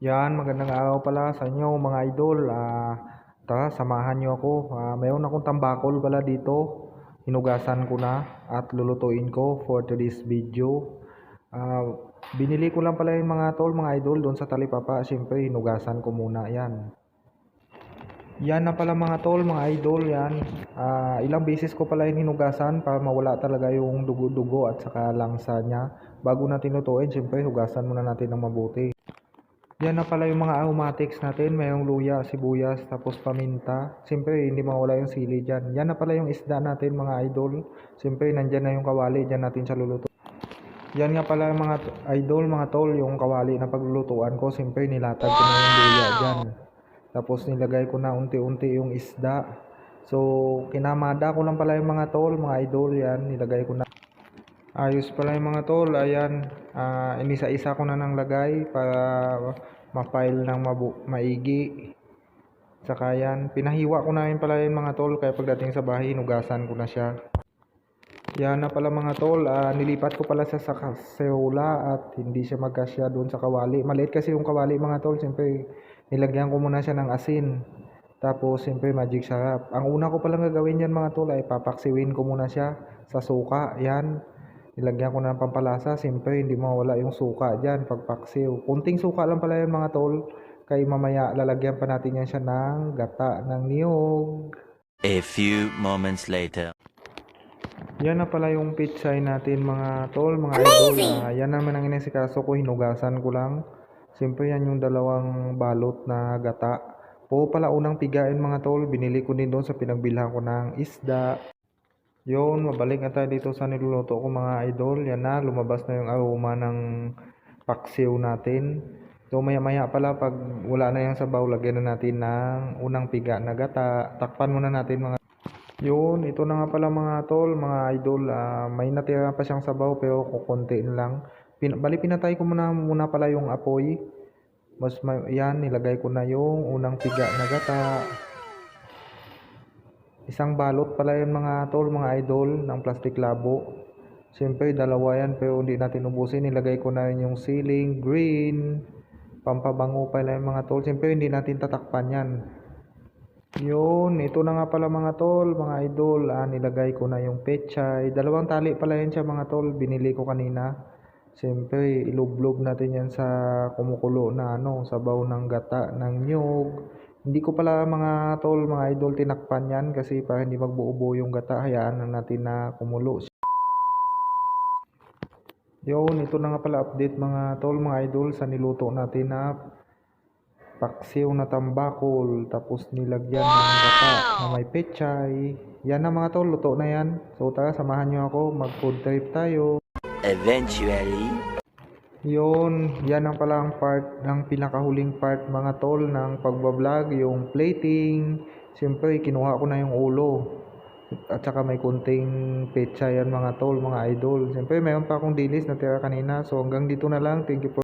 Yan, magandang araw pala sa inyo mga idol. Tara, samahan niyo ako. Mayroon akong tambakol pala dito. Hinugasan ko na at lulutuin ko for today's video. Ah, Binili ko lang pala yung mga tol, mga idol doon sa Talipapa. Siyempre, hinugasan ko muna yan. Yan na pala mga tol, mga idol yan. Ilang beses ko pala yung hinugasan para mawala talaga yung dugo-dugo at saka langsa niya. Bago natin lutuin, siyempre hugasan muna natin ng mabuti. Yan na pala yung mga aromatics natin. Mayroong luya, sibuyas, tapos paminta. Siyempre, hindi mawala yung sili dyan. Yan na pala yung isda natin mga idol. Siyempre, nandyan na yung kawali. Dyan natin siya luluto. Yan nga pala mga idol, mga tol, yung kawali na paglulutuan ko. Siyempre, nilatag ko na yung luya dyan. Tapos nilagay ko na unti-unti yung isda. So, kinamada ko lang pala yung mga tol, mga idol. Yan, nilagay ko na. Ayos pala yung mga tol. Ayan, inisa-isa ko na ng lagay para ma-file ng maigi. Saka yan, pinahiwa ko na yun pala yung mga tol. Kaya pagdating sa bahay, hinugasan ko na siya. Yan na pala mga tol. Nilipat ko pala sa kaserola at hindi siya magkasya doon sa kawali. Maliit kasi yung kawali mga tol. Siyempre, nilagyan ko muna siya ng asin. Tapos, siyempre, magic sarap. Ang una ko palang gagawin yan mga tol ay papaksiwin ko muna siya sa suka. Yan. Nilagyan ko na ng pampalasa. Siyempre, hindi mawala yung suka dyan pagpaksiw. Kunting suka lang pala yan mga tol. Kaya mamaya lalagyan pa natin yan siya ng gata ng niyog. A few moments later. Yan na pala yung pitsay natin mga tol, mga idol. Yan naman ang inisikaso ko, hinugasan ko lang. Siyempre yan yung dalawang balot na gata. Po pala unang pigain mga tol, binili ko din doon sa pinagbilhan ko ng isda. Yun, mabalik na tayo dito sa niluluto ko mga idol. Yan na, lumabas na yung aroma ng paksiw natin. So maya maya pala pag wala na yung sabaw, lagyan na natin ng unang piga na gata. Takpan muna natin mga. Yun, ito na nga pala mga tol, mga idol. May natira pa siyang sabaw pero kukuntiin lang. Bali pinatay ko muna pala yung apoy. Yan, nilagay ko na yung unang piga na gata. Isang balot pala yan mga tol, mga idol, ng plastic labo. Siyempre, dalawa yan pero hindi natin ubusin. Nilagay ko na rin yung ceiling green. Pampabango pala yung mga tol. Siyempre, hindi natin tatakpan yan. Yun, ito na nga pala mga tol, mga idol. Nilagay ko na yung pechay. Dalawang tali pala yan siya mga tol. Binili ko kanina. Siyempre, ilublob natin yan sa kumukulo na sabaw ng gata, ng nyog. Hindi ko pala mga tol, mga idol, tinakpan yan kasi para hindi magbuo-buo yung gata. Hayaan na natin na kumulo. Yun, ito na nga pala update mga tol, mga idol sa niluto natin na paksiw na tambakol. Tapos nilagyan ng gata na may pechay. Yan na mga tol, luto na yan. So tara, samahan nyo ako, mag food trip tayo. Eventually. Yun, yan ang pala ang part ng pinakahuling part mga tol ng pagbablog, yung plating. Siyempre, kinuha ko na yung ulo. At saka may kunting petsa yan mga tol, mga idol. Siyempre, mayroon pa akong dilis na tira kanina. So hanggang dito na lang. Thank you for